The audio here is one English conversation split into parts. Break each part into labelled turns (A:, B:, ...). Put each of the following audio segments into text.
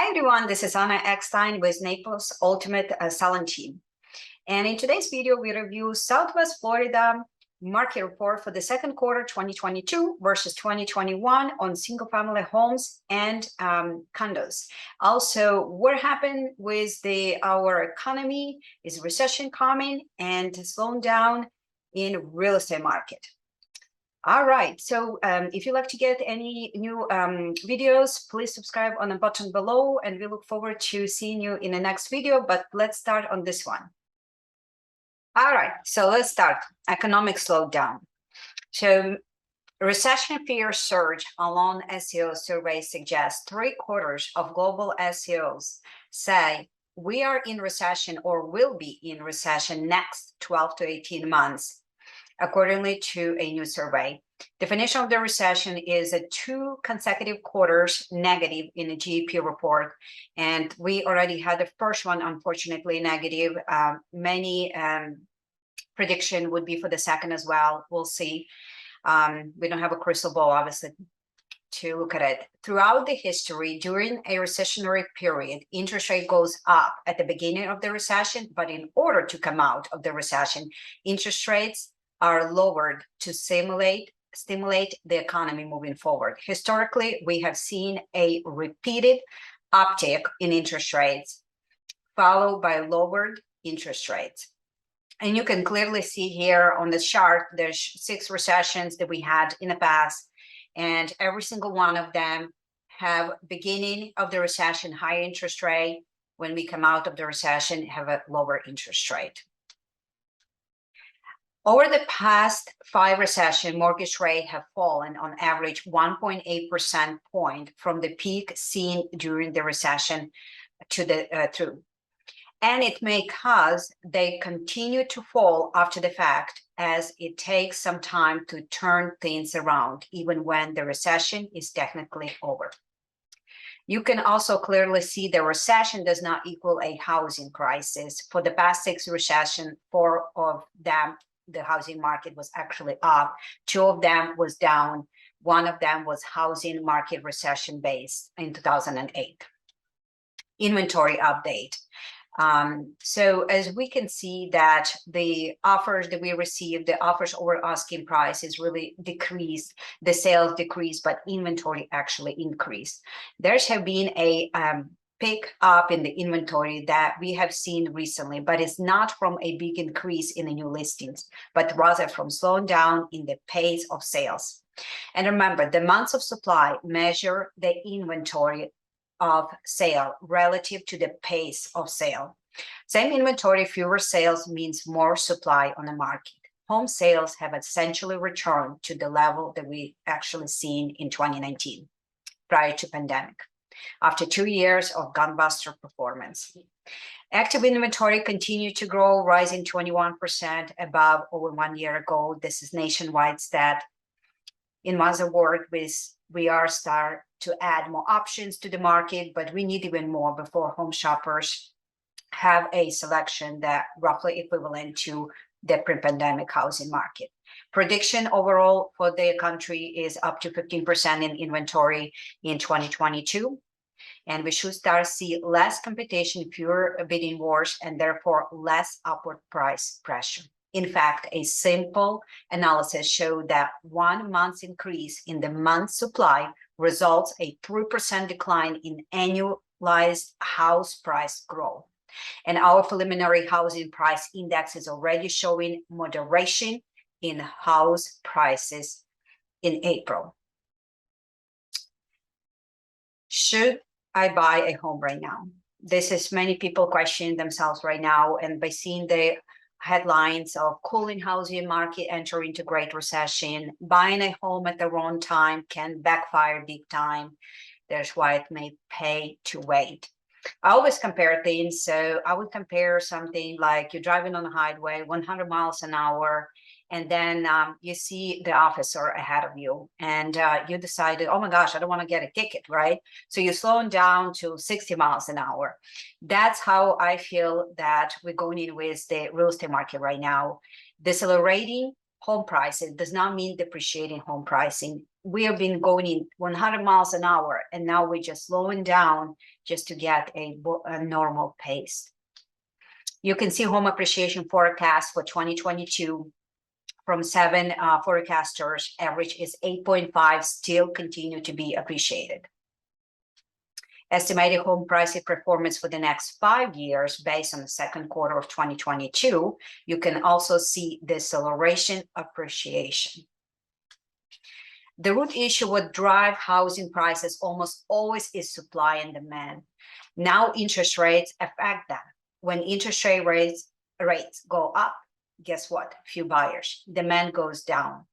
A: Hi everyone, this is Anna Eckstein with Naples Ultimate Selling Team. And in today's video, we review Southwest Florida market report for the second quarter 2022 versus 2021 on single family homes and condos. Also, what happened with our economy? Is recession coming and slowing down in real estate market? All right, so if you'd like to get any new videos, please subscribe on the button below, and we look forward to seeing you in the next video, but let's start on this one. All right, so let's start. Economic slowdown. So recession fear surge along SEO survey suggests 3/4 of global SEOs say we are in recession or will be in recession next 12 to 18 months. Accordingly to a new survey. Definition of the recession is 2 consecutive quarters negative in a GDP report. And we already had the first one, unfortunately, negative. Many prediction would be for the second as well. We'll see. We don't have a crystal ball, obviously, to look at it. Throughout the history, during a recessionary period, interest rate goes up at the beginning of the recession, but in order to come out of the recession, interest rates are lowered to stimulate the economy moving forward. Historically, we have seen a repeated uptick in interest rates, followed by lowered interest rates. And you can clearly see here on the chart, there's 6 recessions that we had in the past, and every single one of them have beginning of the recession, high interest rate. When we come out of the recession, have a lower interest rate. Over the past 5 recessions, mortgage rates have fallen on average 1.8% point from the peak seen during the recession to through. And it may cause they continue to fall after the fact, as it takes some time to turn things around, even when the recession is technically over. You can also clearly see the recession does not equal a housing crisis. For the past 6 recessions, 4 of them, the housing market was actually up. 2 of them was down. 1 of them was housing market recession based in 2008. Inventory update. So as we can see that the offers that we received, the offers over asking price is really decreased, the sales decreased, but inventory actually increased. There's have been a pick up in the inventory that we have seen recently, but it's not from a big increase in the new listings, but rather from slowing down in the pace of sales. And remember, the months of supply measure the inventory of sale relative to the pace of sale. Same inventory, fewer sales means more supply on the market. Home sales have essentially returned to the level that we actually seen in 2019, prior to pandemic, after 2 years of gunbuster performance. Active inventory continued to grow, rising 21% above over 1 year ago. This is nationwide stat. In months of work, we are start to add more options to the market, but we need even more before home shoppers have a selection that roughly equivalent to the pre-pandemic housing market. Prediction overall for the country is up to 15% in inventory in 2022. And we should start to see less competition, fewer bidding wars, and therefore less upward price pressure. In fact, a simple analysis showed that 1 month's increase in the month supply results a 3% decline in annualized house price growth. And our preliminary housing price index is already showing moderation in house prices in April. Should I buy a home right now? This is many people questioning themselves right now, and by seeing the headlines of cooling housing market entering into great recession, buying a home at the wrong time can backfire big time. There's why it may pay to wait. I always compare things. So I would compare something like you're driving on the highway 100 miles an hour, and then you see the officer ahead of you, and you decided, oh my gosh, I don't want to get a ticket, right? So you're slowing down to 60 miles an hour. That's how I feel that we're going in with the real estate market right now. Decelerating home prices does not mean depreciating home pricing. we have been going in 100 miles an hour, and now we're just slowing down just to get a normal pace. You can see home appreciation forecast for 2022 from 7 forecasters. Average is 8.5, still continue to be appreciated. Estimated home price performance for the next 5 years based on the second quarter of 2022. You can also see deceleration appreciation. The root issue what drive housing prices almost always is supply and demand. Now interest rates affect that. When interest rates go up, guess what? Few buyers. Demand goes down.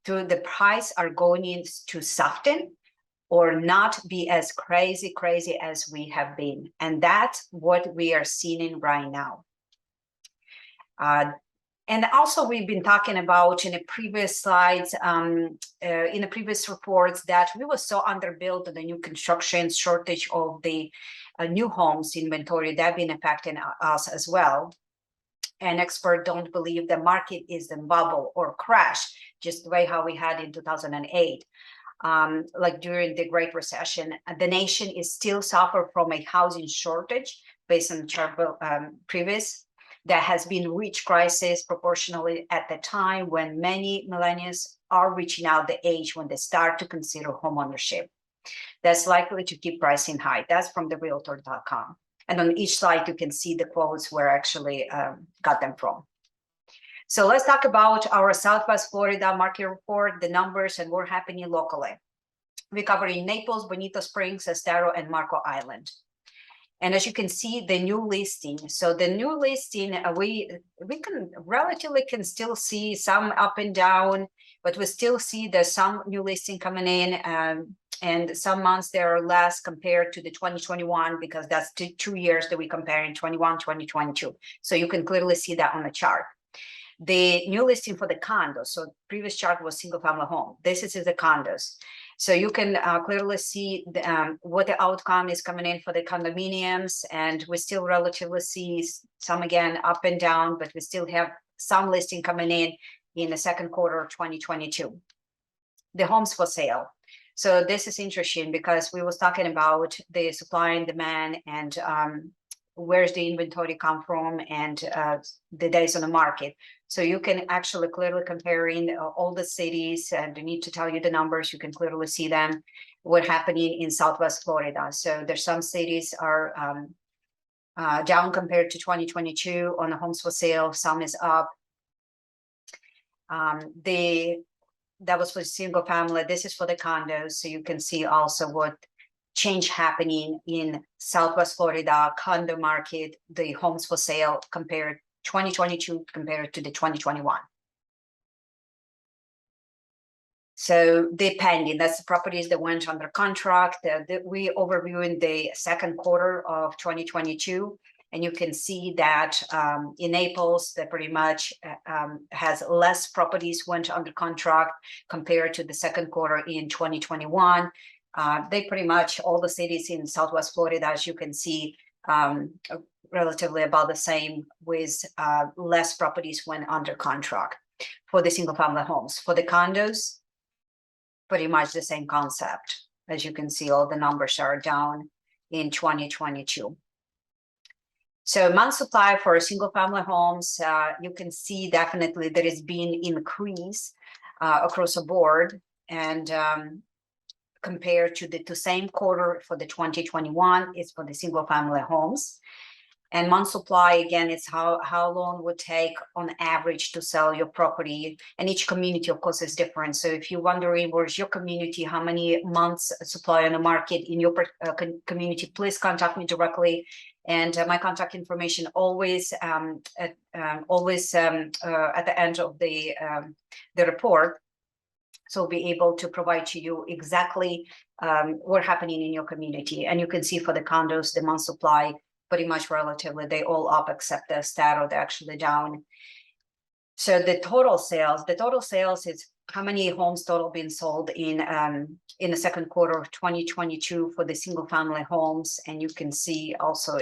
A: So the price are going in to soften or not be as crazy as we have been. And that's what we are seeing right now. And also we've been talking about in the previous slides, in the previous reports, that we were so underbuilt in the new construction, shortage of the new homes inventory that been affecting us as well. And experts don't believe the market is in bubble or crash, just the way how we had in 2008. Like during the Great Recession, the nation is still suffer from a housing shortage based on the previous that has been reached crisis proportionally at the time when many millennials are reaching out the age when they start to consider homeownership. That's likely to keep pricing high. That's from the Realtor.com. And on each slide, you can see the quotes where I actually got them from. So let's talk about our Southwest Florida market report, the numbers and what's happening locally. We're covering Naples, Bonita Springs, Estero, and Marco Island. And as you can see, the new listing. So the new listing, we can relatively still see some up and down, but we still see there's some new listing coming in, and some months there are less compared to the 2021 because that's 2 years that we compare in 21, 2022. So you can clearly see that on the chart. The new listing for the condos. So previous chart was single family home. This is the condos. So you can clearly see what the outcome is coming in for the condominiums, and we still relatively see some again up and down, but we still have some listing coming in the second quarter of 2022. The homes for sale. So this is interesting because we was talking about the supply and demand and where's the inventory come from and the days on the market. So you can actually clearly compare in all the cities, and I need to tell you the numbers, you can clearly see them, what happening in Southwest Florida. So there's some cities are down compared to 2022 on the homes for sale, some is up. That was for single family, this is for the condos. So you can see also what change happening in Southwest Florida condo market, the homes for sale compared 2022 compared to the 2021. So the pending, that's the properties that went under contract. We overviewing the second quarter of 2022, and you can see that in Naples, that pretty much has less properties went under contract compared to the second quarter in 2021. They pretty much, all the cities in Southwest Florida, as you can see, relatively about the same, with less properties went under contract for the single family homes. For the condos, pretty much the same concept. As you can see, all the numbers are down in 2022. So month supply for single family homes, you can see definitely there has been increase across the board, and compared to the same quarter for the 2021 is for the single family homes. And month supply, again, it's how long would take on average to sell your property, and each community of course is different. So if you're wondering where's your community, how many months supply on the market in your community, please contact me directly. And my contact information always at the end of the report. So we'll be able to provide to you exactly what's happening in your community. And you can see for the condos, the month supply, pretty much relatively, they all up except the Estero, they're actually down. So the total sales is how many homes total being sold in the second quarter of 2022 for the single family homes. And you can see also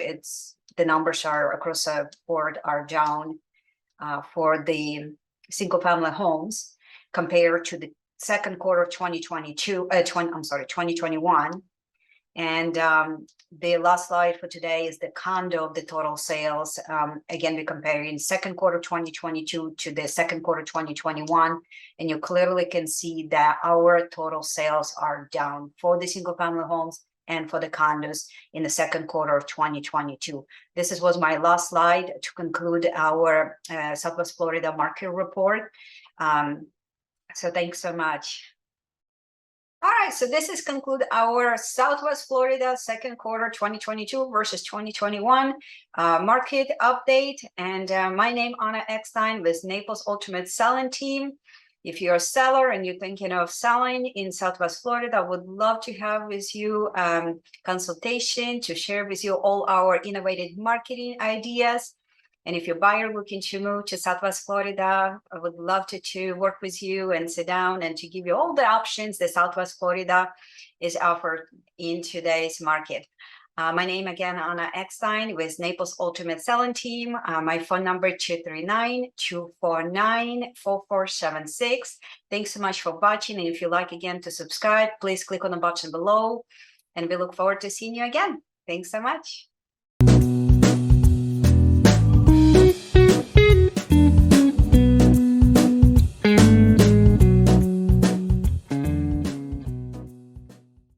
A: the numbers are across the board are down for the single family homes compared to the second quarter of 2021. And the last slide for today is the condo of the total sales. Again, we're comparing second quarter 2022 to the second quarter 2021, and you clearly can see that our total sales are down for the single family homes and for the condos in the second quarter of 2022. This was my last slide to conclude our Southwest Florida market report. So thanks so much. All right, so this is conclude our Southwest Florida second quarter 2022 versus 2021 market update. And my name Anna Eckstein with Naples Ultimate Selling Team. If you're a seller and you're thinking of selling in Southwest Florida, I would love to have with you consultation to share with you all our innovative marketing ideas. And if you're a buyer looking to move to Southwest Florida, I would love to work with you and sit down and to give you all the options that Southwest Florida is offered in today's market. My name again, Anna Eckstein with Naples Ultimate Selling Team. My phone number 239-249-4476. Thanks so much for watching. And if you like again to subscribe, please click on the button below. And we look forward to seeing you again. Thanks so much.